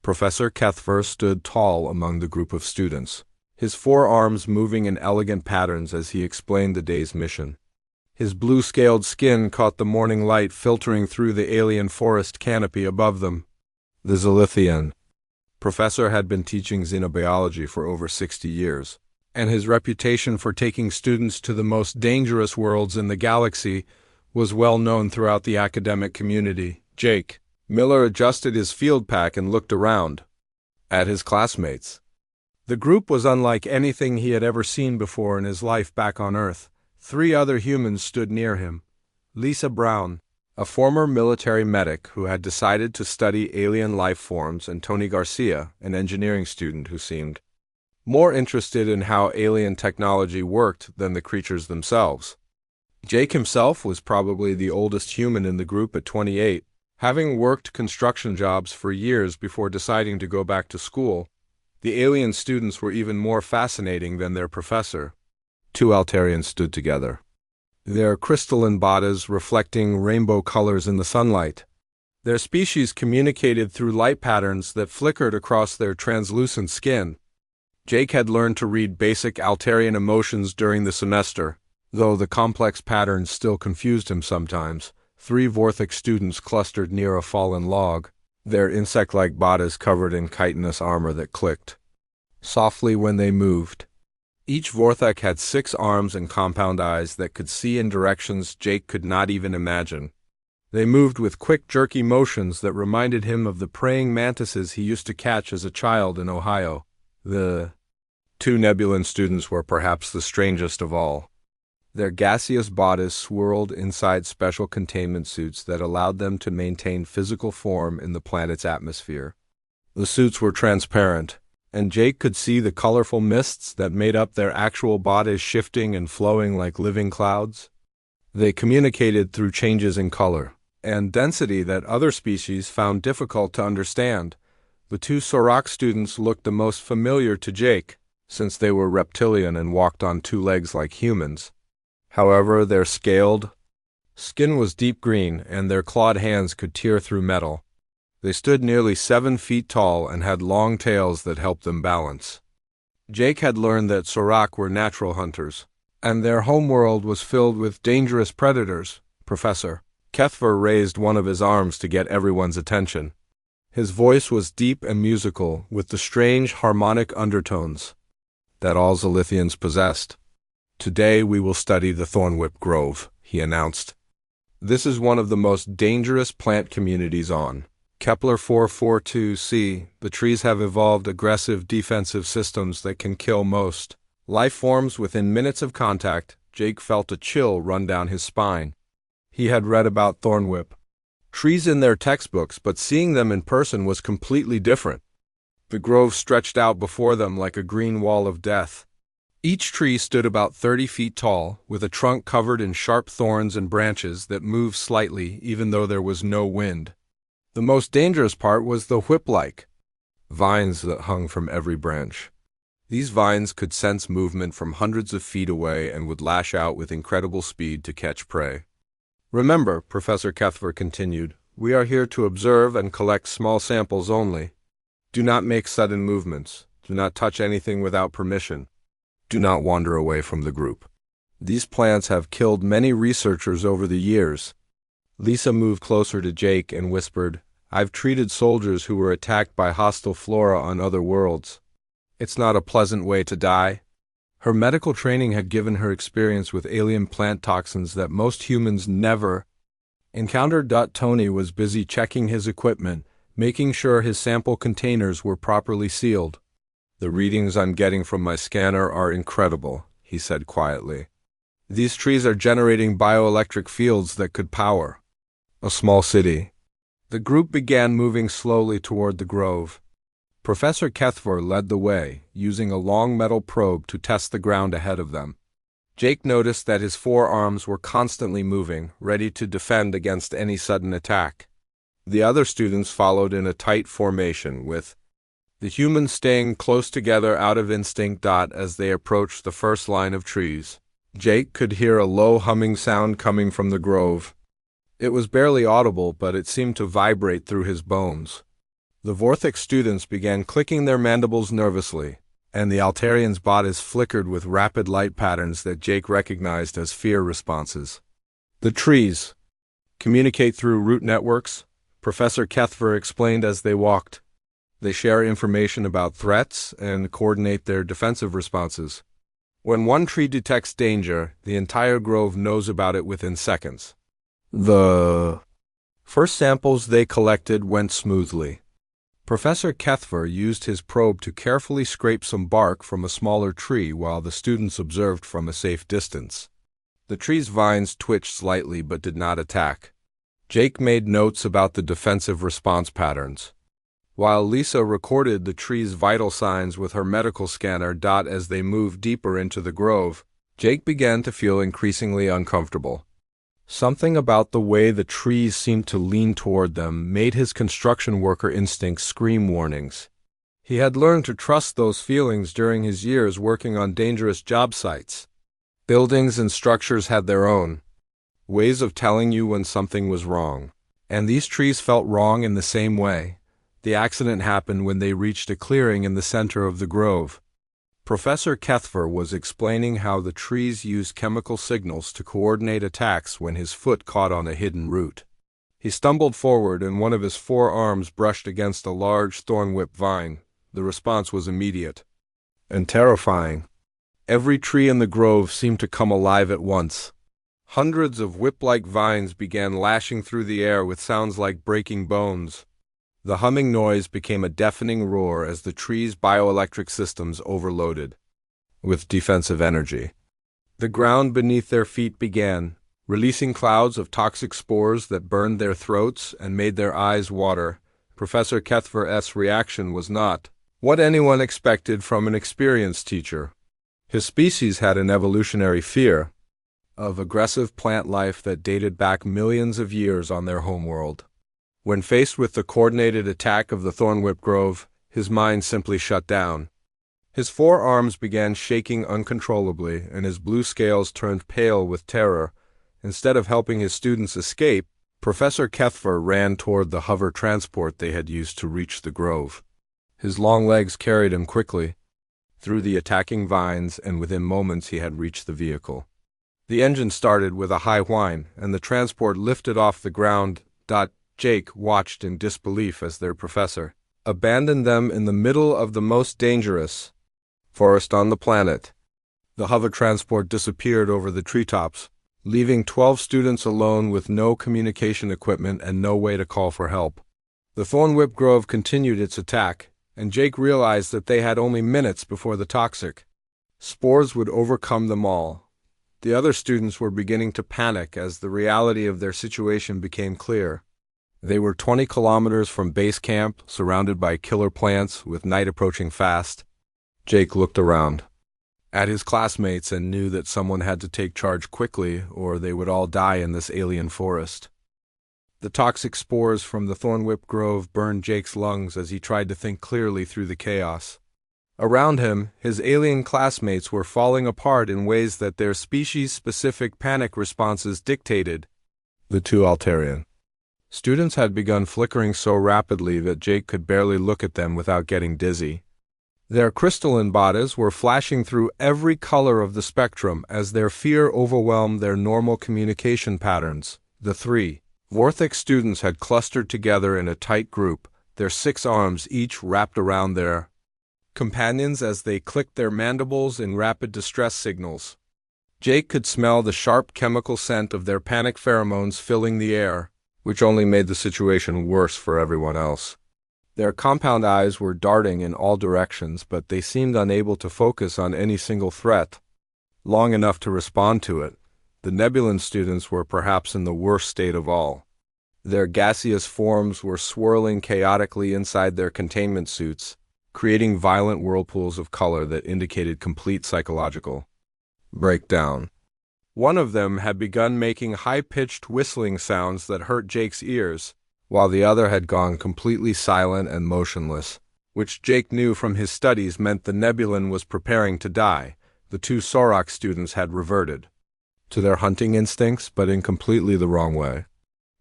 Professor Kethver stood tall among the group of students, his forearms moving in elegant patterns as he explained the day's mission. His blue-scaled skin caught the morning light filtering through the alien forest canopy above them. The Zilithian professor had been teaching xenobiology for over 60 years, and his reputation for taking students to the most dangerous worlds in the galaxy was well known throughout the academic community. Jake Miller adjusted his field pack and looked around at his classmates. The group was unlike anything he had ever seen before in his life back on Earth. 3 other humans stood near him. Lisa Brown, a former military medic who had decided to study alien life forms, and Tony Garcia, an engineering student who seemed more interested in how alien technology worked than the creatures themselves. Jake himself was probably the oldest human in the group at 28, having worked construction jobs for years before deciding to go back to school. The alien students were even more fascinating than their professor. 2 Altarians stood together, their crystalline bodies reflecting rainbow colors in the sunlight. Their species communicated through light patterns that flickered across their translucent skin. Jake had learned to read basic Altarian emotions during the semester, though the complex patterns still confused him sometimes. 3 Vorthic students clustered near a fallen log, their insect-like bodies covered in chitinous armor that clicked softly when they moved. Each Vorthek had 6 arms and compound eyes that could see in directions Jake could not even imagine. They moved with quick, jerky motions that reminded him of the praying mantises he used to catch as a child in Ohio. The 2 Nebulan students were perhaps the strangest of all. Their gaseous bodies swirled inside special containment suits that allowed them to maintain physical form in the planet's atmosphere. The suits were transparent, and Jake could see the colorful mists that made up their actual bodies shifting and flowing like living clouds. They communicated through changes in color and density that other species found difficult to understand. The 2 Sorok students looked the most familiar to Jake, since they were reptilian and walked on 2 legs like humans. However, their scaled skin was deep green, and their clawed hands could tear through metal. They stood nearly 7 feet tall and had long tails that helped them balance. Jake had learned that Sorok were natural hunters, and their homeworld was filled with dangerous predators. Professor Kethver raised one of his arms to get everyone's attention. His voice was deep and musical, with the strange harmonic undertones that all Zilithians possessed. "Today we will study the Thornwhip Grove," he announced. "This is one of the most dangerous plant communities on Kepler 442c. The trees have evolved aggressive defensive systems that can kill most life forms within minutes of contact." Jake felt a chill run down his spine. He had read about Thornwhip trees in their textbooks, but seeing them in person was completely different. The grove stretched out before them like a green wall of death. Each tree stood about 30 feet tall, with a trunk covered in sharp thorns and branches that moved slightly even though there was no wind. The most dangerous part was the whip-like vines that hung from every branch. These vines could sense movement from hundreds of feet away and would lash out with incredible speed to catch prey. "Remember," Professor Kethver continued, "we are here to observe and collect small samples only. Do not make sudden movements. Do not touch anything without permission. Do not wander away from the group. These plants have killed many researchers over the years." Lisa moved closer to Jake and whispered, "I've treated soldiers who were attacked by hostile flora on other worlds. It's not a pleasant way to die." Her medical training had given her experience with alien plant toxins that most humans never encountered. Tony was busy checking his equipment, making sure his sample containers were properly sealed. "The readings I'm getting from my scanner are incredible," he said quietly. "These trees are generating bioelectric fields that could power a small city." The group began moving slowly toward the grove. Professor Kethver led the way, using a long metal probe to test the ground ahead of them. Jake noticed that his forearms were constantly moving, ready to defend against any sudden attack. The other students followed in a tight formation, with the humans staying close together out of instinct. As they approached the first line of trees, Jake could hear a low humming sound coming from the grove. It was barely audible, but it seemed to vibrate through his bones. The Vorthix students began clicking their mandibles nervously, and the Altarians' bodies flickered with rapid light patterns that Jake recognized as fear responses. The trees communicate through root networks, Professor Kethver explained as they walked. They share information about threats and coordinate their defensive responses. When one tree detects danger, the entire grove knows about it within seconds. The first samples they collected went smoothly. Professor Kethver used his probe to carefully scrape some bark from a smaller tree while the students observed from a safe distance. The tree's vines twitched slightly but did not attack. Jake made notes about the defensive response patterns, while Lisa recorded the tree's vital signs with her medical scanner. As they moved deeper into the grove, Jake began to feel increasingly uncomfortable. Something about the way the trees seemed to lean toward them made his construction worker instincts scream warnings. He had learned to trust those feelings during his years working on dangerous job sites. Buildings and structures had their own ways of telling you when something was wrong, and these trees felt wrong in the same way. The accident happened when they reached a clearing in the center of the grove. Professor Kethver was explaining how the trees use chemical signals to coordinate attacks when his foot caught on a hidden root. He stumbled forward and one of his forearms brushed against a large thornwhip vine. The response was immediate and terrifying. Every tree in the grove seemed to come alive at once. Hundreds of whip-like vines began lashing through the air with sounds like breaking bones. The humming noise became a deafening roar as the tree's bioelectric systems overloaded with defensive energy. The ground beneath their feet began releasing clouds of toxic spores that burned their throats and made their eyes water. Professor Kethver's reaction was not what anyone expected from an experienced teacher. His species had an evolutionary fear of aggressive plant life that dated back millions of years on their homeworld. When faced with the coordinated attack of the thornwhip grove, his mind simply shut down. His forearms began shaking uncontrollably, and his blue scales turned pale with terror. Instead of helping his students escape, Professor Kethver ran toward the hover transport they had used to reach the grove. His long legs carried him quickly through the attacking vines, and within moments he had reached the vehicle. The engine started with a high whine, and the transport lifted off the ground. Jake watched in disbelief as their professor abandoned them in the middle of the most dangerous forest on the planet. The hover transport disappeared over the treetops, leaving 12 students alone with no communication equipment and no way to call for help. The thornwhip grove continued its attack, and Jake realized that they had only minutes before the toxic spores would overcome them all. The other students were beginning to panic as the reality of their situation became clear. They were 20 kilometers from base camp, surrounded by killer plants, with night approaching fast. Jake looked around at his classmates and knew that someone had to take charge quickly, or they would all die in this alien forest. The toxic spores from the thornwhip grove burned Jake's lungs as he tried to think clearly through the chaos. Around him, his alien classmates were falling apart in ways that their species-specific panic responses dictated. The two Altarian students had begun flickering so rapidly that Jake could barely look at them without getting dizzy. Their crystalline bodies were flashing through every color of the spectrum as their fear overwhelmed their normal communication patterns. The three Vorthix students had clustered together in a tight group, their 6 arms each wrapped around their companions as they clicked their mandibles in rapid distress signals. Jake could smell the sharp chemical scent of their panic pheromones filling the air, which only made the situation worse for everyone else. Their compound eyes were darting in all directions, but they seemed unable to focus on any single threat long enough to respond to it. The Nebulan students were perhaps in the worst state of all. Their gaseous forms were swirling chaotically inside their containment suits, creating violent whirlpools of color that indicated complete psychological breakdown. One of them had begun making high-pitched whistling sounds that hurt Jake's ears, while the other had gone completely silent and motionless, which Jake knew from his studies meant the Nebulan was preparing to die. The two Sorok students had reverted to their hunting instincts, but in completely the wrong way.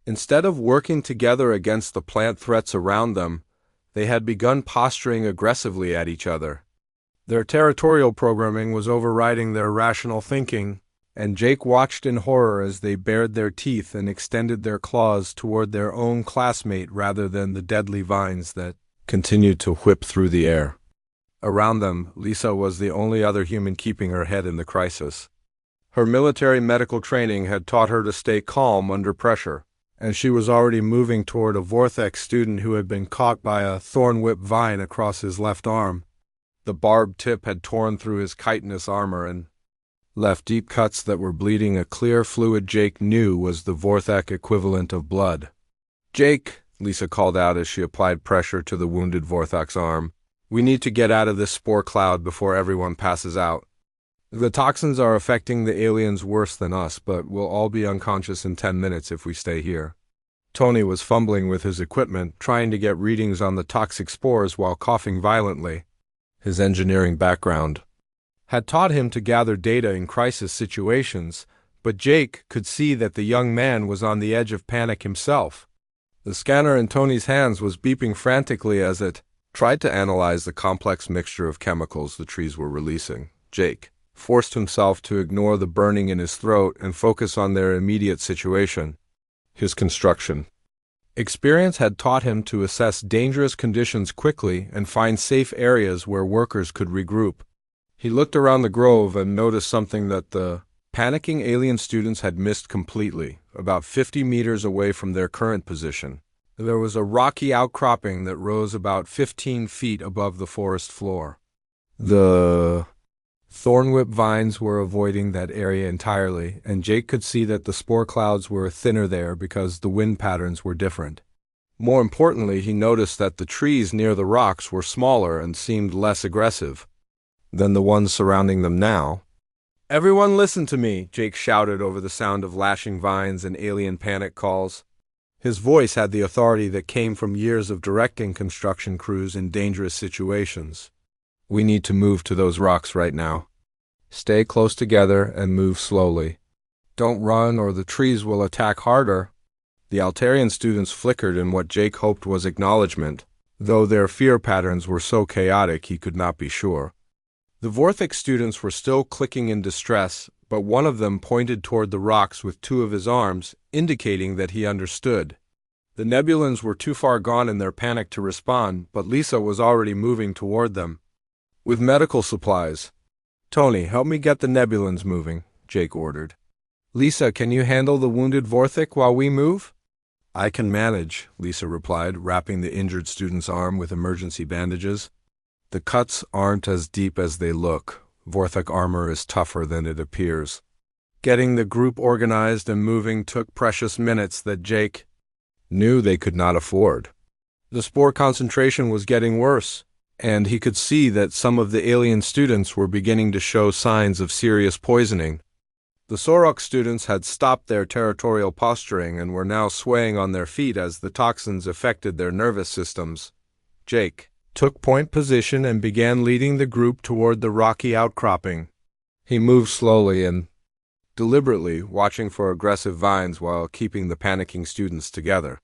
Instead of working together against the plant threats around them, They had begun posturing aggressively at each other. Their territorial programming was overriding their rational thinking, and Jake watched in horror as they bared their teeth and extended their claws toward their own classmate rather than the deadly vines that continued to whip through the air. Around them, Lisa was the only other human keeping her head in the crisis. Her military medical training had taught her to stay calm under pressure, and she was already moving toward a Vortex student who had been caught by a thorn-whip vine across his left arm. The barbed tip had torn through his chitinous armor and left deep cuts that were bleeding a clear fluid Jake knew was the Vortex equivalent of blood. "Jake," Lisa called out as she applied pressure to the wounded Vortex arm, "we need to get out of this spore cloud before everyone passes out. The toxins are affecting the aliens worse than us, but we'll all be unconscious in 10 minutes if we stay here." Tony was fumbling with his equipment, trying to get readings on the toxic spores while coughing violently. His engineering background had taught him to gather data in crisis situations, but Jake could see that the young man was on the edge of panic himself. The scanner in Tony's hands was beeping frantically as it tried to analyze the complex mixture of chemicals the trees were releasing. Jake forced himself to ignore the burning in his throat and focus on their immediate situation. His construction experience had taught him to assess dangerous conditions quickly and find safe areas where workers could regroup. He looked around the grove and noticed something that the panicking alien students had missed completely. About 50 meters away from their current position, there was a rocky outcropping that rose about 15 feet above the forest floor. The thornwhip vines were avoiding that area entirely, and Jake could see that the spore clouds were thinner there because the wind patterns were different. More importantly, he noticed that the trees near the rocks were smaller and seemed less aggressive than the ones surrounding them now. "Everyone listen to me," Jake shouted over the sound of lashing vines and alien panic calls. His voice had the authority that came from years of directing construction crews in dangerous situations. "We need to move to those rocks right now. Stay close together and move slowly. Don't run or the trees will attack harder." The Altarian students flickered in what Jake hoped was acknowledgement, though their fear patterns were so chaotic he could not be sure. The Vortex students were still clicking in distress, but one of them pointed toward the rocks with two of his arms, indicating that he understood. The Nebulans were too far gone in their panic to respond, but Lisa was already moving toward them with medical supplies. "Tony, help me get the Nebulans moving," Jake ordered. "Lisa, can you handle the wounded Vortex while we move?" "I can manage," Lisa replied, wrapping the injured student's arm with emergency bandages. "The cuts aren't as deep as they look. Vortex armor is tougher than it appears." Getting the group organized and moving took precious minutes that Jake knew they could not afford. The spore concentration was getting worse, and he could see that some of the alien students were beginning to show signs of serious poisoning. The Sorok students had stopped their territorial posturing and were now swaying on their feet as the toxins affected their nervous systems. Jake took point position and began leading the group toward the rocky outcropping. He moved slowly and deliberately, watching for aggressive vines while keeping the panicking students together.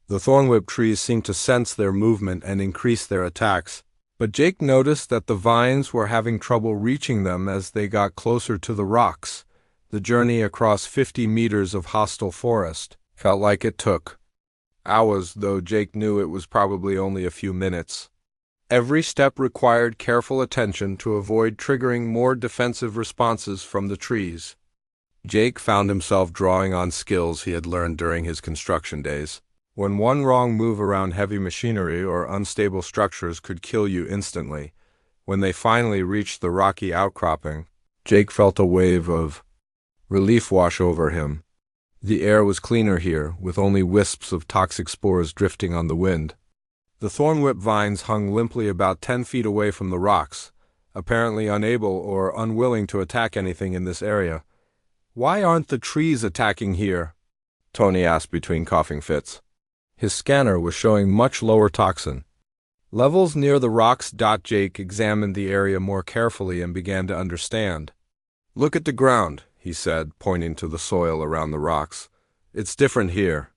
The thornwhip trees seemed to sense their movement and increase their attacks, but Jake noticed that the vines were having trouble reaching them as they got closer to the rocks. The journey across 50 meters of hostile forest felt like it took hours, though Jake knew it was probably only a few minutes. Every step required careful attention to avoid triggering more defensive responses from the trees. Jake found himself drawing on skills he had learned during his construction days. When one wrong move around heavy machinery or unstable structures could kill you instantly. When they finally reached the rocky outcropping, Jake felt a wave of relief wash over him. The air was cleaner here, with only wisps of toxic spores drifting on the wind. The thornwhip vines hung limply about 10 feet away from the rocks, apparently unable or unwilling to attack anything in this area. "Why aren't the trees attacking here?" Tony asked between coughing fits. His scanner was showing much lower toxin levels near the rocks. Jake examined the area more carefully and began to understand. "Look at the ground," he said, pointing to the soil around the rocks. "It's different here.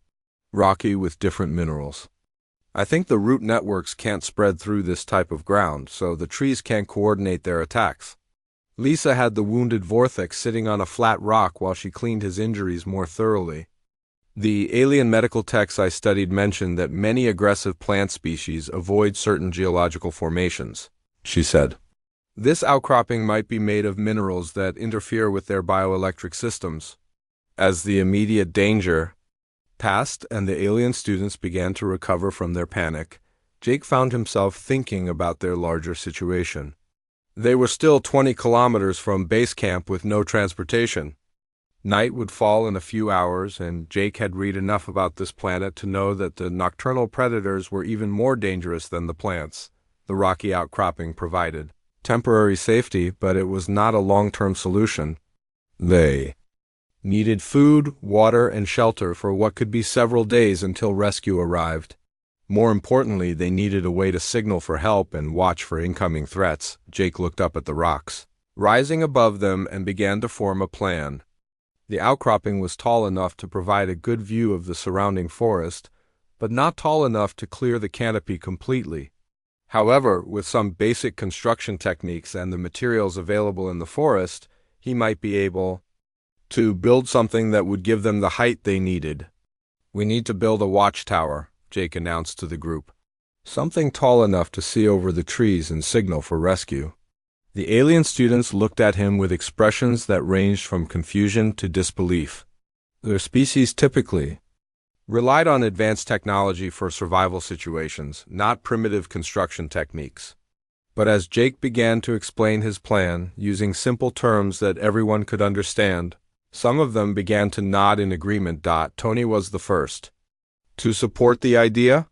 Rocky with different minerals." I think the root networks can't spread through this type of ground, so the trees can't coordinate their attacks. Lisa had the wounded Vortex sitting on a flat rock while she cleaned his injuries more thoroughly. The alien medical texts I studied mentioned that many aggressive plant species avoid certain geological formations, she said. This outcropping might be made of minerals that interfere with their bioelectric systems. As the immediate danger passed and the alien students began to recover from their panic, Jake found himself thinking about their larger situation. They were still 20 kilometers from base camp with no transportation. Night would fall in a few hours, and Jake had read enough about this planet to know that the nocturnal predators were even more dangerous than the plants the rocky outcropping provided. Temporary safety, but it was not a long-term solution. They needed food, water, and shelter for what could be several days until rescue arrived. More importantly, they needed a way to signal for help and watch for incoming threats. Jake looked up at the rocks, rising above them, and began to form a plan. The outcropping was tall enough to provide a good view of the surrounding forest, but not tall enough to clear the canopy completely. However, with some basic construction techniques and the materials available in the forest, he might be able to build something that would give them the height they needed. "We need to build a watchtower," Jake announced to the group. "Something tall enough to see over the trees and signal for rescue." The alien students looked at him with expressions that ranged from confusion to disbelief. Their species typically relied on advanced technology for survival situations, not primitive construction techniques. But as Jake began to explain his plan, using simple terms that everyone could understand, some of them began to nod in agreement. Tony was the first to support the idea.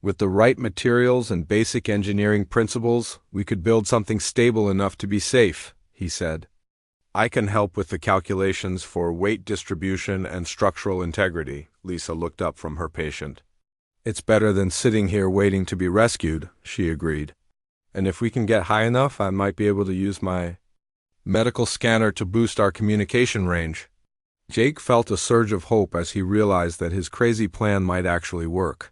"With the right materials and basic engineering principles, we could build something stable enough to be safe," he said. "I can help with the calculations for weight distribution and structural integrity." Lisa looked up from her patient. "It's better than sitting here waiting to be rescued," she agreed. "And if we can get high enough, I might be able to use my medical scanner to boost our communication range." Jake felt a surge of hope as he realized that his crazy plan might actually work.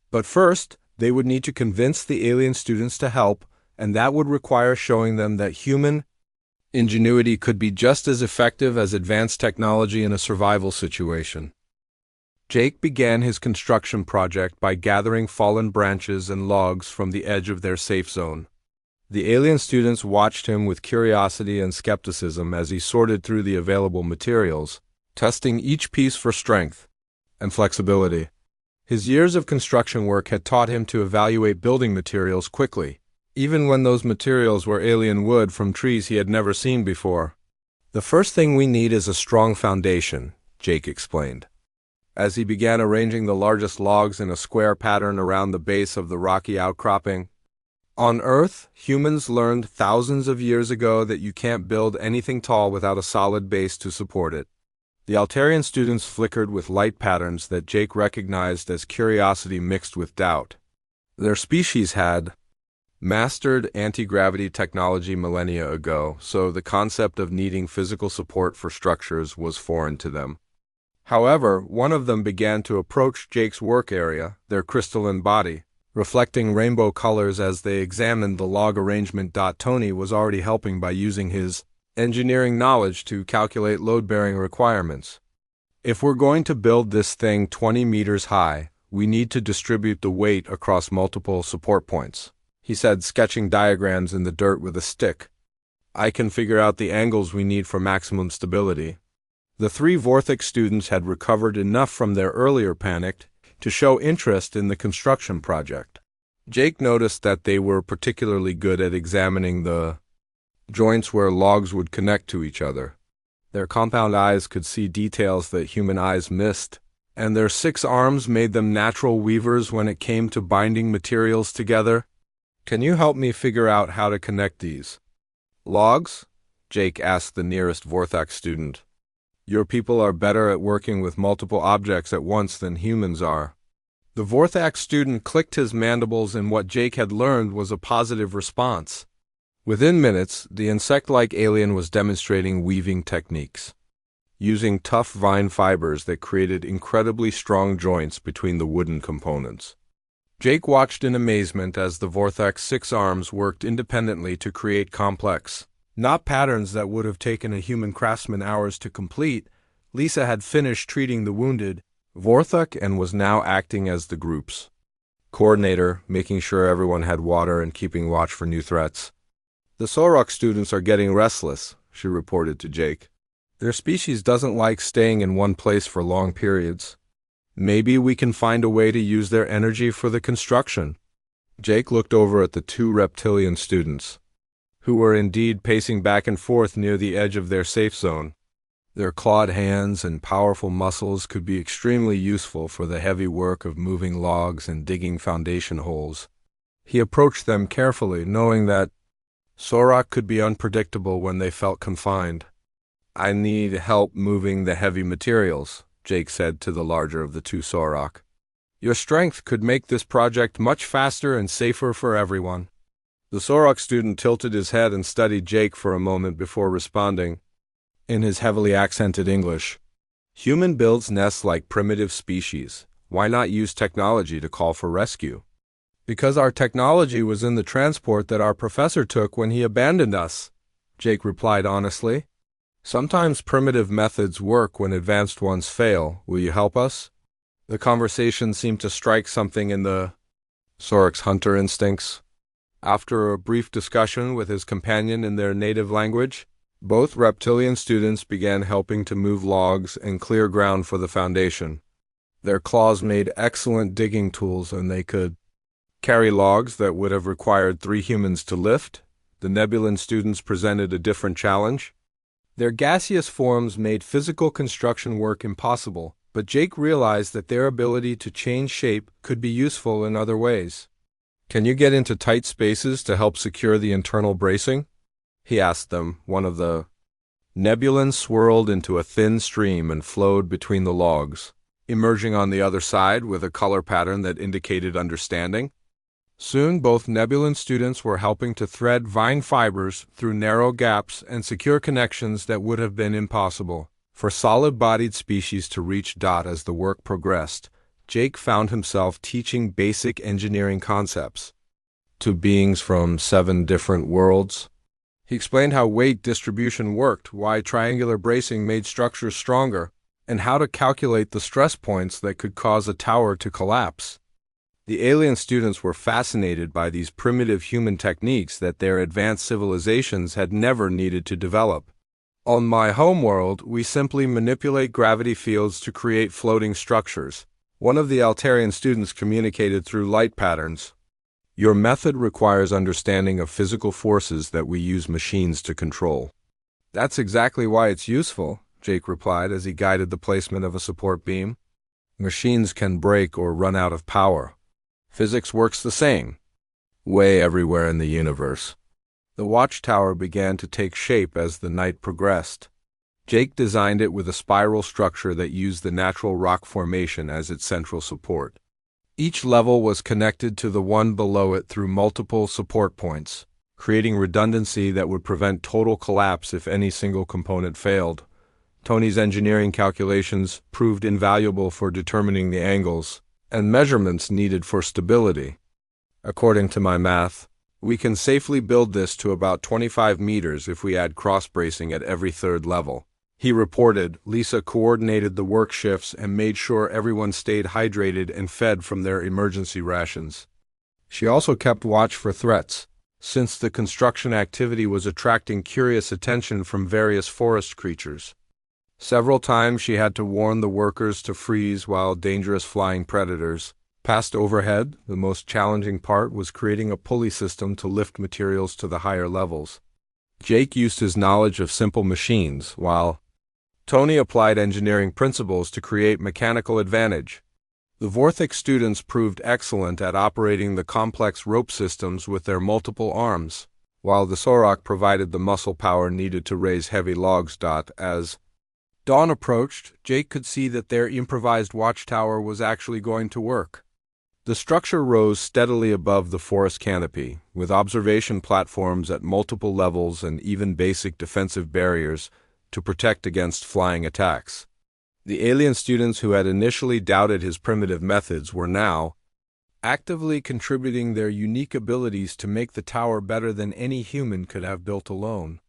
But first, they would need to convince the alien students to help, and that would require showing them that human ingenuity could be just as effective as advanced technology in a survival situation. Jake began his construction project by gathering fallen branches and logs from the edge of their safe zone. The alien students watched him with curiosity and skepticism as he sorted through the available materials, testing each piece for strength and flexibility. His years of construction work had taught him to evaluate building materials quickly, even when those materials were alien wood from trees he had never seen before. "The first thing we need is a strong foundation," Jake explained, as he began arranging the largest logs in a square pattern around the base of the rocky outcropping. "On Earth, humans learned thousands of years ago that you can't build anything tall without a solid base to support it." The Altarian students flickered with light patterns that Jake recognized as curiosity mixed with doubt. Their species had mastered anti-gravity technology millennia ago, so the concept of needing physical support for structures was foreign to them. However, one of them began to approach Jake's work area, their crystalline body, reflecting rainbow colors as they examined the log arrangement. Tony was already helping by using his engineering knowledge to calculate load-bearing requirements. "If we're going to build this thing 20 meters high, we need to distribute the weight across multiple support points," he said, sketching diagrams in the dirt with a stick. "I can figure out the angles we need for maximum stability." The three Vortex students had recovered enough from their earlier panic to show interest in the construction project. Jake noticed that they were particularly good at examining the joints where logs would connect to each other. Their compound eyes could see details that human eyes missed, and their 6 arms made them natural weavers when it came to binding materials together. "Can you help me figure out how to connect these logs?" Jake asked the nearest Vortex student. "Your people are better at working with multiple objects at once than humans are." The Vortex student clicked his mandibles in what Jake had learned was a positive response. Within minutes, the insect-like alien was demonstrating weaving techniques, using tough vine fibers that created incredibly strong joints between the wooden components. Jake watched in amazement as the Vorthex's 6 arms worked independently to create complex, not patterns that would have taken a human craftsman hours to complete. Lisa had finished treating the wounded Vorthek and was now acting as the group's coordinator, making sure everyone had water and keeping watch for new threats. The Sorok students are getting restless, she reported to Jake. Their species doesn't like staying in one place for long periods. Maybe we can find a way to use their energy for the construction. Jake looked over at the 2 reptilian students, who were indeed pacing back and forth near the edge of their safe zone. Their clawed hands and powerful muscles could be extremely useful for the heavy work of moving logs and digging foundation holes. He approached them carefully, knowing that Sorok could be unpredictable when they felt confined. I need help moving the heavy materials, Jake said to the larger of the 2 Sorok. Your strength could make this project much faster and safer for everyone. The Sorok student tilted his head and studied Jake for a moment before responding, in his heavily accented English. Human builds nests like primitive species. Why not use technology to call for rescue? Because our technology was in the transport that our professor took when he abandoned us, Jake replied honestly. Sometimes primitive methods work when advanced ones fail. Will you help us? The conversation seemed to strike something in the Sorok's hunter instincts. After a brief discussion with his companion in their native language, both reptilian students began helping to move logs and clear ground for the foundation. Their claws made excellent digging tools, and they could carry logs that would have required 3 humans to lift. The Nebulan students presented a different challenge. Their gaseous forms made physical construction work impossible, but Jake realized that their ability to change shape could be useful in other ways. Can you get into tight spaces to help secure the internal bracing? He asked them. One of the Nebulans swirled into a thin stream and flowed between the logs, emerging on the other side with a color pattern that indicated understanding. Soon both Nebulan students were helping to thread vine fibers through narrow gaps and secure connections that would have been impossible for solid-bodied species to reach. As the work progressed, Jake found himself teaching basic engineering concepts to beings from 7 different worlds. He explained how weight distribution worked, why triangular bracing made structures stronger, and how to calculate the stress points that could cause a tower to collapse. The alien students were fascinated by these primitive human techniques that their advanced civilizations had never needed to develop. On my homeworld, we simply manipulate gravity fields to create floating structures. One of the Altarian students communicated through light patterns. Your method requires understanding of physical forces that we use machines to control. That's exactly why it's useful, Jake replied as he guided the placement of a support beam. Machines can break or run out of power. Physics works the same way everywhere in the universe. The Watchtower began to take shape as the night progressed. Jake designed it with a spiral structure that used the natural rock formation as its central support. Each level was connected to the one below it through multiple support points, creating redundancy that would prevent total collapse if any single component failed. Tony's engineering calculations proved invaluable for determining the angles and measurements needed for stability. According to my math, we can safely build this to about 25 meters if we add cross-bracing at every 3rd level. He reported. Lisa coordinated the work shifts and made sure everyone stayed hydrated and fed from their emergency rations. She also kept watch for threats, since the construction activity was attracting curious attention from various forest creatures. Several times she had to warn the workers to freeze while dangerous flying predators passed overhead. The most challenging part was creating a pulley system to lift materials to the higher levels. Jake used his knowledge of simple machines, while Tony applied engineering principles to create mechanical advantage. The Vorthek students proved excellent at operating the complex rope systems with their multiple arms, while the Sorok provided the muscle power needed to raise heavy logs. As dawn approached, Jake could see that their improvised watchtower was actually going to work. The structure rose steadily above the forest canopy, with observation platforms at multiple levels and even basic defensive barriers to protect against flying attacks. The alien students who had initially doubted his primitive methods were now actively contributing their unique abilities to make the tower better than any human could have built alone.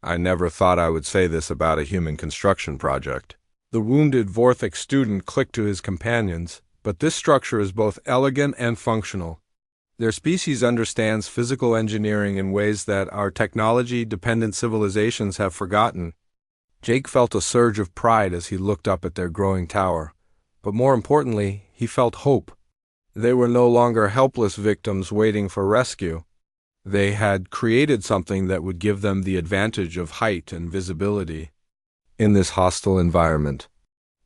I never thought I would say this about a human construction project. The wounded Vorthix student clicked to his companions, but this structure is both elegant and functional. Their species understands physical engineering in ways that our technology-dependent civilizations have forgotten. Jake felt a surge of pride as he looked up at their growing tower. But more importantly, he felt hope. They were no longer helpless victims waiting for rescue. They had created something that would give them the advantage of height and visibility in this hostile environment.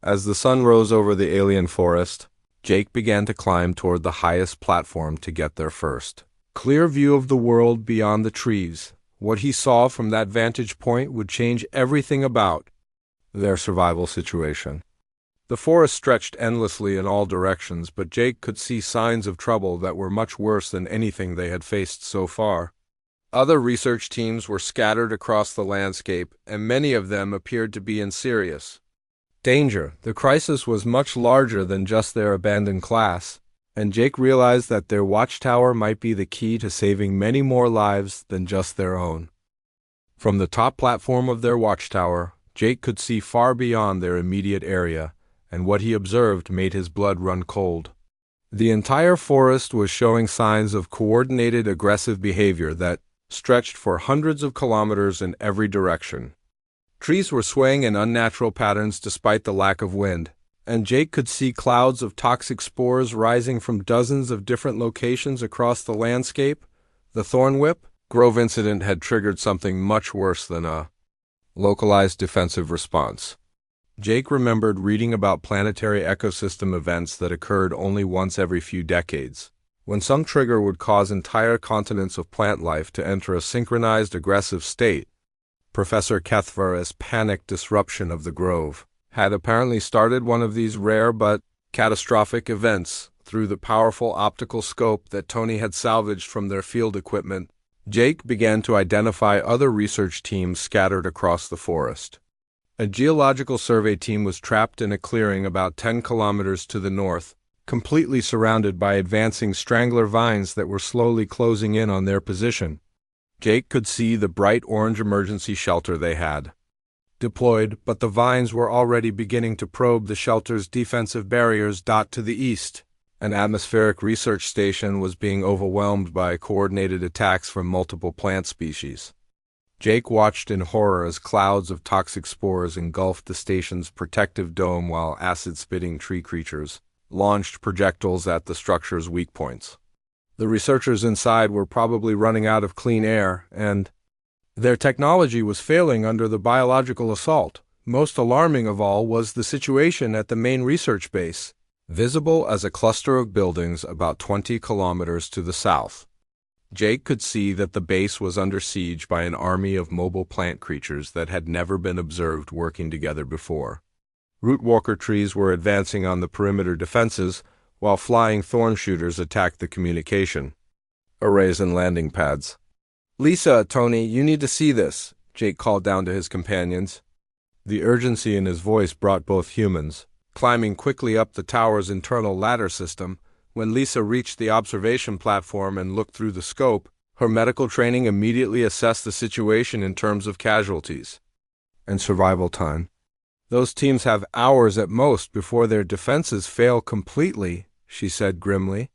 As the sun rose over the alien forest, Jake began to climb toward the highest platform to get there first. Clear view of the world beyond the trees. What he saw from that vantage point would change everything about their survival situation. The forest stretched endlessly in all directions, but Jake could see signs of trouble that were much worse than anything they had faced so far. Other research teams were scattered across the landscape, and many of them appeared to be in serious danger. The crisis was much larger than just their abandoned class, and Jake realized that their watchtower might be the key to saving many more lives than just their own. From the top platform of their watchtower, Jake could see far beyond their immediate area, and what he observed made his blood run cold. The entire forest was showing signs of coordinated aggressive behavior that stretched for hundreds of kilometers in every direction. Trees were swaying in unnatural patterns despite the lack of wind, and Jake could see clouds of toxic spores rising from dozens of different locations across the landscape. The Thornwhip Grove incident had triggered something much worse than a localized defensive response. Jake remembered reading about planetary ecosystem events that occurred only once every few decades, when some trigger would cause entire continents of plant life to enter a synchronized aggressive state. Professor Kethvar's panic disruption of the grove had apparently started one of these rare but catastrophic events. Through the powerful optical scope that Tony had salvaged from their field equipment, Jake began to identify other research teams scattered across the forest. A geological survey team was trapped in a clearing about 10 kilometers to the north, completely surrounded by advancing strangler vines that were slowly closing in on their position. Jake could see the bright orange emergency shelter they had deployed, but the vines were already beginning to probe the shelter's defensive barriers. To the east, an atmospheric research station was being overwhelmed by coordinated attacks from multiple plant species. Jake watched in horror as clouds of toxic spores engulfed the station's protective dome while acid-spitting tree creatures launched projectiles at the structure's weak points. The researchers inside were probably running out of clean air, and their technology was failing under the biological assault. Most alarming of all was the situation at the main research base, visible as a cluster of buildings about 20 kilometers to the south. Jake could see that the base was under siege by an army of mobile plant creatures that had never been observed working together before. Rootwalker trees were advancing on the perimeter defenses, while flying thorn shooters attacked the communication arrays and landing pads. "Lisa, Tony, you need to see this," Jake called down to his companions. The urgency in his voice brought both humans, climbing quickly up the tower's internal ladder system. When Lisa reached the observation platform and looked through the scope, her medical training immediately assessed the situation in terms of casualties and survival time. "Those teams have hours at most before their defenses fail completely," she said grimly.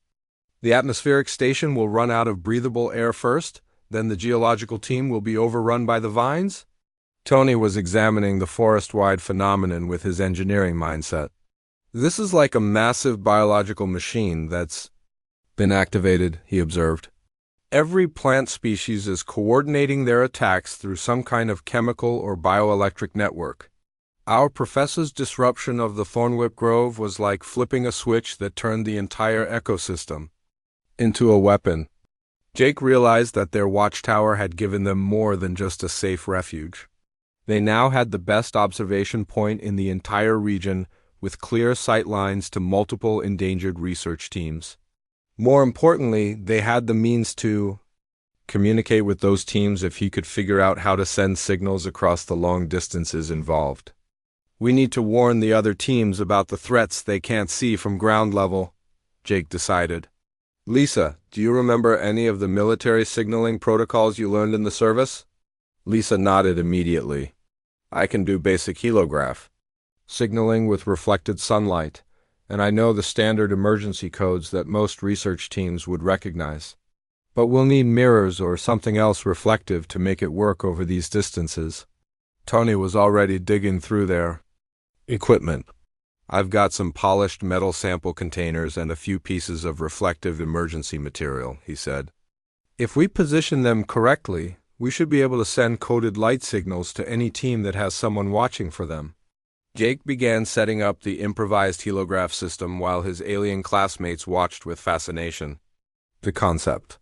"The atmospheric station will run out of breathable air first, then the geological team will be overrun by the vines." Tony was examining the forest-wide phenomenon with his engineering mindset. "This is like a massive biological machine that's been activated," he observed. "Every plant species is coordinating their attacks through some kind of chemical or bioelectric network. Our professor's disruption of the Thornwhip Grove was like flipping a switch that turned the entire ecosystem into a weapon." Jake realized that their watchtower had given them more than just a safe refuge. They now had the best observation point in the entire region, with clear sight lines to multiple endangered research teams. More importantly, they had the means to communicate with those teams if he could figure out how to send signals across the long distances involved. "We need to warn the other teams about the threats they can't see from ground level," Jake decided. Lisa, do you remember any of the military signaling protocols you learned in the service? Lisa nodded immediately. I can do basic helograph, signaling with reflected sunlight, and I know the standard emergency codes that most research teams would recognize. But we'll need mirrors or something else reflective to make it work over these distances. Tony was already digging through their equipment. I've got some polished metal sample containers and a few pieces of reflective emergency material, he said. If we position them correctly, we should be able to send coded light signals to any team that has someone watching for them. Jake began setting up the improvised helograph system while his alien classmates watched with fascination. The concept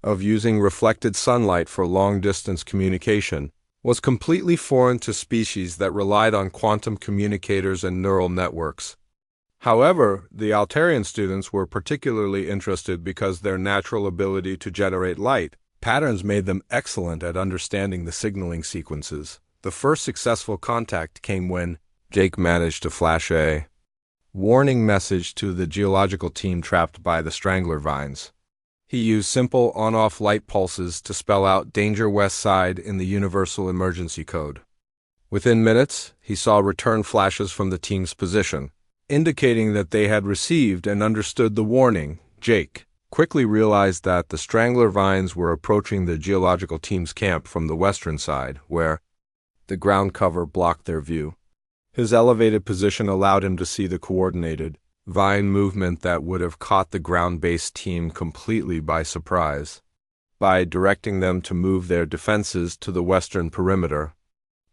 of using reflected sunlight for long-distance communication was completely foreign to species that relied on quantum communicators and neural networks. However, the Altarian students were particularly interested because their natural ability to generate light patterns made them excellent at understanding the signaling sequences. The first successful contact came when Jake managed to flash a warning message to the geological team trapped by the strangler vines. He used simple on-off light pulses to spell out Danger West Side in the Universal Emergency Code. Within minutes, he saw return flashes from the team's position, indicating that they had received and understood the warning. Jake quickly realized that the strangler vines were approaching the geological team's camp from the western side, where the ground cover blocked their view. His elevated position allowed him to see the coordinated vine movement that would have caught the ground-based team completely by surprise. By directing them to move their defenses to the western perimeter,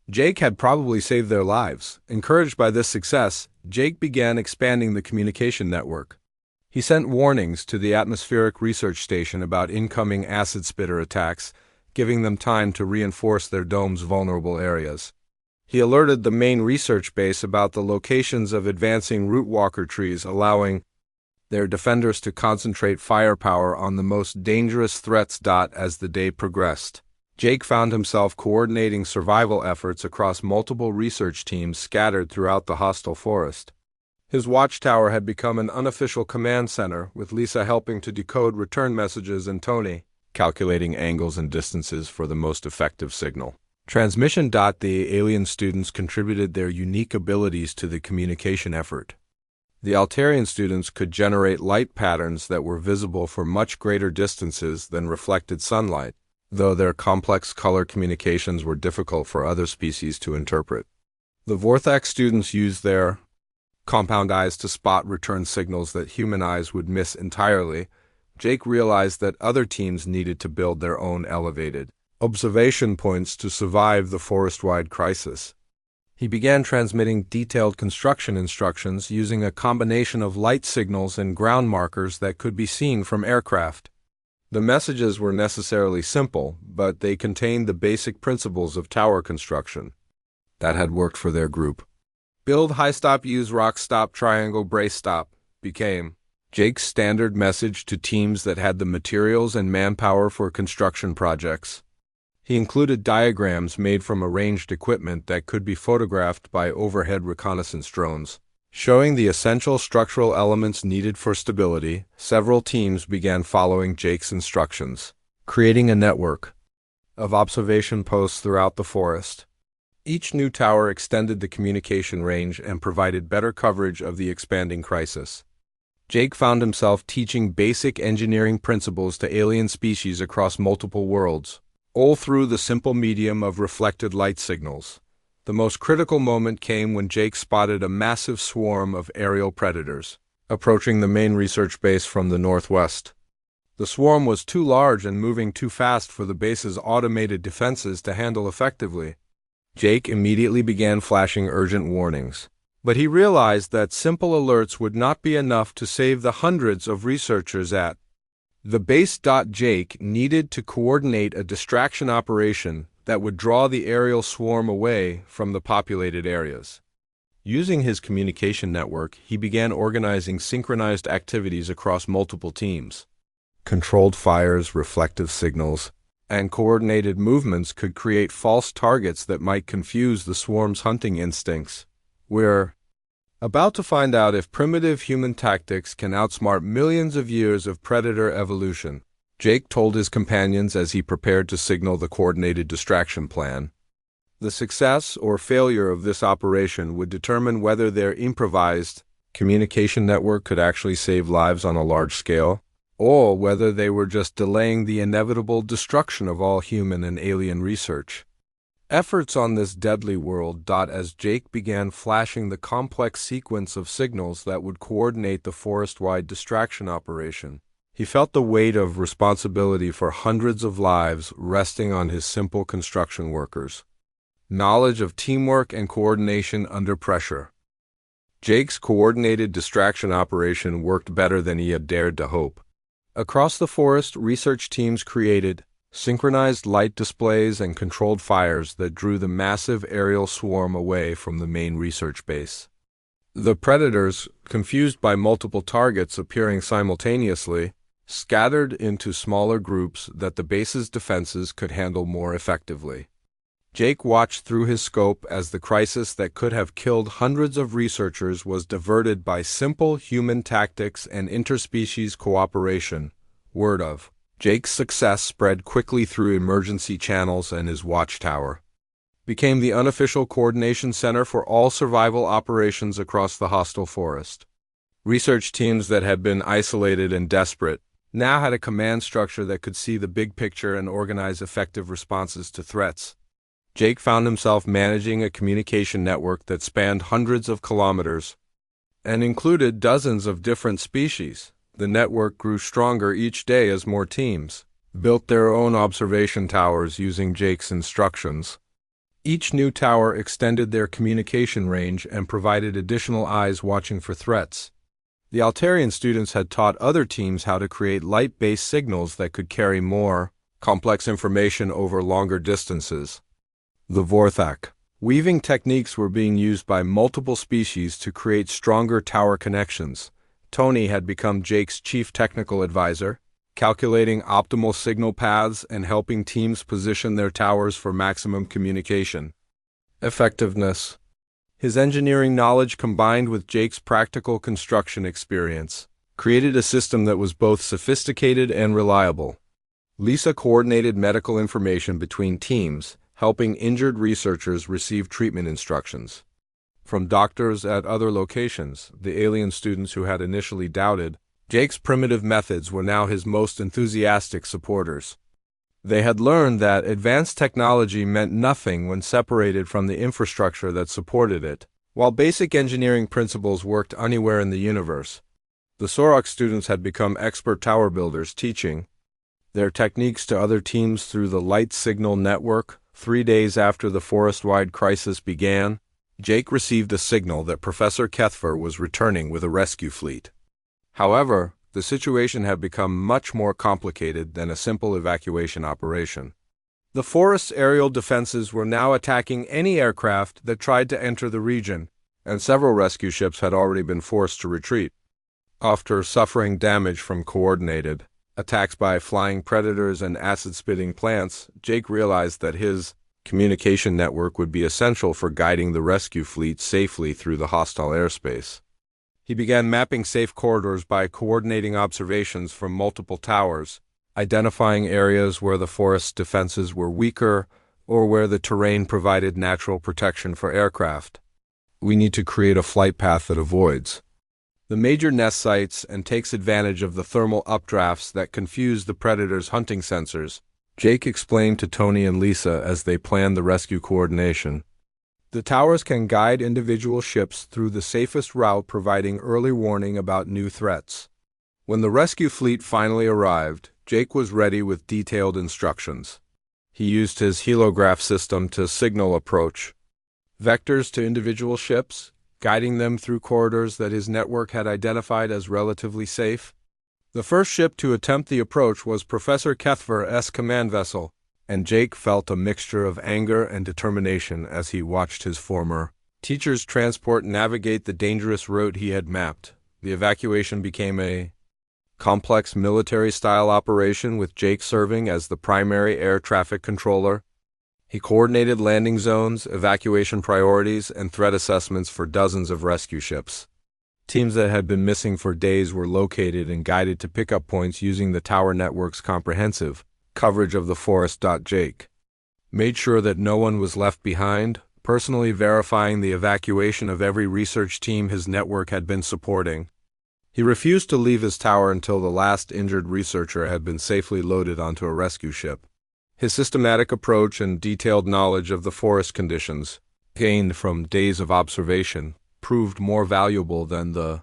Jake had probably saved their lives. Encouraged by this success, Jake began expanding the communication network. He sent warnings to the atmospheric research station about incoming acid spitter attacks, giving them time to reinforce their dome's vulnerable areas. He alerted the main research base about the locations of advancing rootwalker trees, allowing their defenders to concentrate firepower on the most dangerous threats. As the day progressed, Jake found himself coordinating survival efforts across multiple research teams scattered throughout the hostile forest. His watchtower had become an unofficial command center, with Lisa helping to decode return messages and Tony calculating angles and distances for the most effective signal transmission. The alien students contributed their unique abilities to the communication effort. The Altarian students could generate light patterns that were visible for much greater distances than reflected sunlight, though their complex color communications were difficult for other species to interpret. The Vorthax students used their compound eyes to spot return signals that human eyes would miss entirely. Jake realized that other teams needed to build their own elevated observation points to survive the forest-wide crisis. He began transmitting detailed construction instructions using a combination of light signals and ground markers that could be seen from aircraft. The messages were necessarily simple, but they contained the basic principles of tower construction that had worked for their group. Build high stop, use rock stop, triangle, brace stop became Jake's standard message to teams that had the materials and manpower for construction projects. He included diagrams made from arranged equipment that could be photographed by overhead reconnaissance drones, showing the essential structural elements needed for stability. Several teams began following Jake's instructions, creating a network of observation posts throughout the forest. Each new tower extended the communication range and provided better coverage of the expanding crisis. Jake found himself teaching basic engineering principles to alien species across multiple worlds, all through the simple medium of reflected light signals. The most critical moment came when Jake spotted a massive swarm of aerial predators approaching the main research base from the northwest. The swarm was too large and moving too fast for the base's automated defenses to handle effectively. Jake immediately began flashing urgent warnings, but he realized that simple alerts would not be enough to save the hundreds of researchers at the base. Jake needed to coordinate a distraction operation that would draw the aerial swarm away from the populated areas. Using his communication network, he began organizing synchronized activities across multiple teams. Controlled fires, reflective signals, and coordinated movements could create false targets that might confuse the swarm's hunting instincts. Where About to find out if primitive human tactics can outsmart millions of years of predator evolution, Jake told his companions as he prepared to signal the coordinated distraction plan. The success or failure of this operation would determine whether their improvised communication network could actually save lives on a large scale, or whether they were just delaying the inevitable destruction of all human and alien research. Efforts on this deadly world. As Jake began flashing the complex sequence of signals that would coordinate the forest-wide distraction operation, he felt the weight of responsibility for hundreds of lives resting on his simple construction workers. Knowledge of teamwork and coordination under pressure. Jake's coordinated distraction operation worked better than he had dared to hope. Across the forest, research teams created synchronized light displays and controlled fires that drew the massive aerial swarm away from the main research base. The predators, confused by multiple targets appearing simultaneously, scattered into smaller groups that the base's defenses could handle more effectively. Jake watched through his scope as the crisis that could have killed hundreds of researchers was diverted by simple human tactics and interspecies cooperation. Word of Jake's success spread quickly through emergency channels, and his Watchtower became the unofficial coordination center for all survival operations across the hostile forest. Research teams that had been isolated and desperate now had a command structure that could see the big picture and organize effective responses to threats. Jake found himself managing a communication network that spanned hundreds of kilometers and included dozens of different species. The network grew stronger each day as more teams built their own observation towers using Jake's instructions. Each new tower extended their communication range and provided additional eyes watching for threats. The Altarian students had taught other teams how to create light-based signals that could carry more complex information over longer distances. The Vorthak weaving techniques were being used by multiple species to create stronger tower connections. Tony had become Jake's chief technical advisor, calculating optimal signal paths and helping teams position their towers for maximum communication effectiveness. His engineering knowledge combined with Jake's practical construction experience created a system that was both sophisticated and reliable. Lisa coordinated medical information between teams, helping injured researchers receive treatment instructions from doctors at other locations. The alien students who had initially doubted Jake's primitive methods were now his most enthusiastic supporters. They had learned that advanced technology meant nothing when separated from the infrastructure that supported it. While basic engineering principles worked anywhere in the universe, the Sorok students had become expert tower builders, teaching their techniques to other teams through the light signal network. 3 days after the forest-wide crisis began, Jake received a signal that Professor Kethfer was returning with a rescue fleet. However, the situation had become much more complicated than a simple evacuation operation. The forest's aerial defenses were now attacking any aircraft that tried to enter the region, and several rescue ships had already been forced to retreat. After suffering damage from coordinated attacks by flying predators and acid-spitting plants, Jake realized that his communication network would be essential for guiding the rescue fleet safely through the hostile airspace. He began mapping safe corridors by coordinating observations from multiple towers, identifying areas where the forest's defenses were weaker or where the terrain provided natural protection for aircraft. We need to create a flight path that avoids the major nest sites and takes advantage of the thermal updrafts that confuse the predator's hunting sensors, Jake explained to Tony and Lisa as they planned the rescue coordination. The towers can guide individual ships through the safest route, providing early warning about new threats. When the rescue fleet finally arrived, Jake was ready with detailed instructions. He used his helograph system to signal approach vectors to individual ships, guiding them through corridors that his network had identified as relatively safe. The first ship to attempt the approach was Professor Kethfer's command vessel, and Jake felt a mixture of anger and determination as he watched his former teacher's transport navigate the dangerous route he had mapped. The evacuation became a complex military-style operation with Jake serving as the primary air traffic controller. He coordinated landing zones, evacuation priorities, and threat assessments for dozens of rescue ships. Teams that had been missing for days were located and guided to pickup points using the tower network's comprehensive coverage of the forest. Jake made sure that no one was left behind, personally verifying the evacuation of every research team his network had been supporting. He refused to leave his tower until the last injured researcher had been safely loaded onto a rescue ship. His systematic approach and detailed knowledge of the forest conditions, gained from days of observation, proved more valuable than the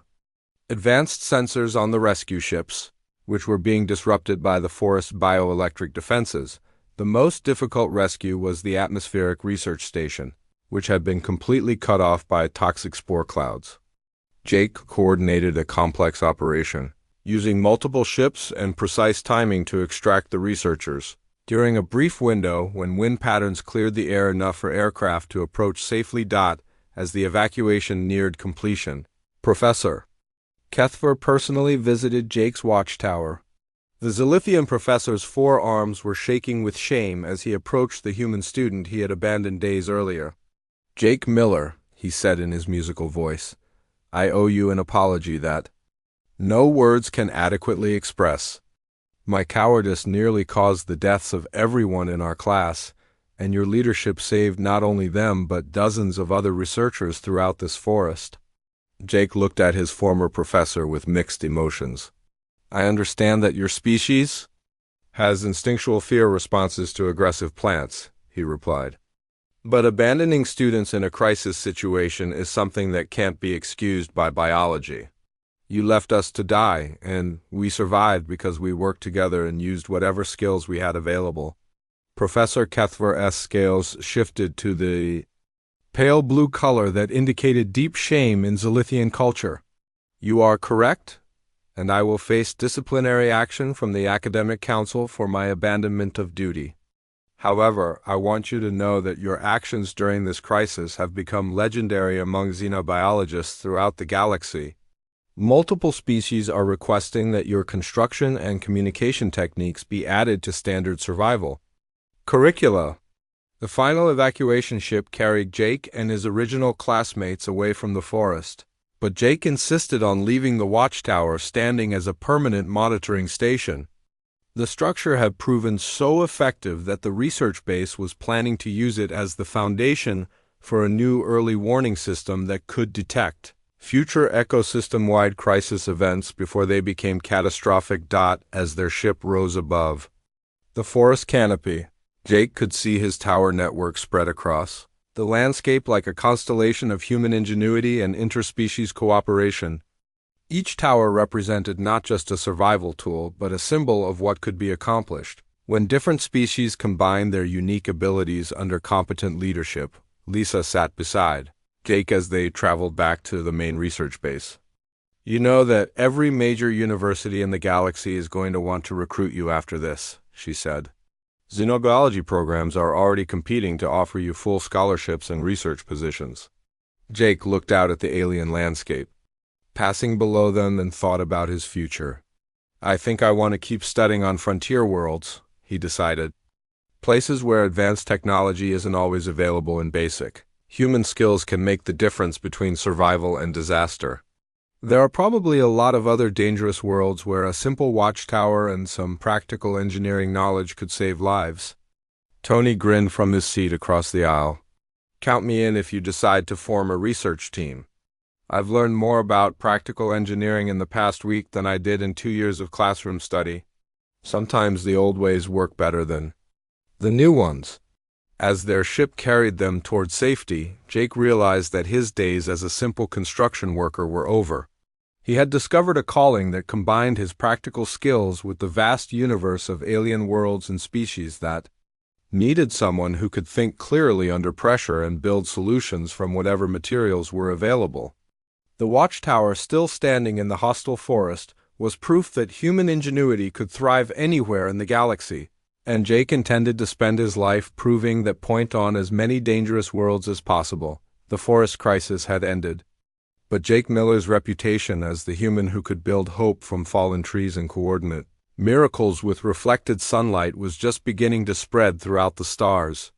advanced sensors on the rescue ships, which were being disrupted by the forest's bioelectric defenses. The most difficult rescue was the atmospheric research station, which had been completely cut off by toxic spore clouds. Jake coordinated a complex operation, using multiple ships and precise timing to extract the researchers. During a brief window, when wind patterns cleared the air enough for aircraft to approach safely. As the evacuation neared completion, Professor Kethver personally visited Jake's Watchtower. The Zilithian professor's forearms were shaking with shame as he approached the human student he had abandoned days earlier. "Jake Miller," he said in his musical voice, "I owe you an apology that no words can adequately express. My cowardice nearly caused the deaths of everyone in our class, and your leadership saved not only them but dozens of other researchers throughout this forest." Jake looked at his former professor with mixed emotions. "I understand that your species has instinctual fear responses to aggressive plants," he replied. "But abandoning students in a crisis situation is something that can't be excused by biology. You left us to die, and we survived because we worked together and used whatever skills we had available." Professor Kethver's scales shifted to the pale blue color that indicated deep shame in Zilithian culture. "You are correct, and I will face disciplinary action from the Academic Council for my abandonment of duty. However, I want you to know that your actions during this crisis have become legendary among xenobiologists throughout the galaxy. Multiple species are requesting that your construction and communication techniques be added to standard survival curricula." The final evacuation ship carried Jake and his original classmates away from the forest, but Jake insisted on leaving the Watchtower standing as a permanent monitoring station. The structure had proven so effective that the research base was planning to use it as the foundation for a new early warning system that could detect future ecosystem-wide crisis events before they became catastrophic. As their ship rose above the forest canopy, Jake could see his tower network spread across the landscape like a constellation of human ingenuity and interspecies cooperation. Each tower represented not just a survival tool, but a symbol of what could be accomplished when different species combined their unique abilities under competent leadership. Lisa sat beside Jake as they traveled back to the main research base. "You know that every major university in the galaxy is going to want to recruit you after this," she said. "Xenobiology programs are already competing to offer you full scholarships and research positions." Jake looked out at the alien landscape, passing below them, and thought about his future. "I think I want to keep studying on frontier worlds," he decided. "Places where advanced technology isn't always available in basic human skills can make the difference between survival and disaster. There are probably a lot of other dangerous worlds where a simple watchtower and some practical engineering knowledge could save lives." Tony grinned from his seat across the aisle. "Count me in if you decide to form a research team. I've learned more about practical engineering in the past week than I did in 2 years of classroom study. Sometimes the old ways work better than the new ones." As their ship carried them toward safety, Jake realized that his days as a simple construction worker were over. He had discovered a calling that combined his practical skills with the vast universe of alien worlds and species that needed someone who could think clearly under pressure and build solutions from whatever materials were available. The Watchtower, still standing in the hostile forest, was proof that human ingenuity could thrive anywhere in the galaxy, and Jake intended to spend his life proving that point on as many dangerous worlds as possible. The forest crisis had ended, but Jake Miller's reputation as the human who could build hope from fallen trees and coordinate miracles with reflected sunlight was just beginning to spread throughout the stars.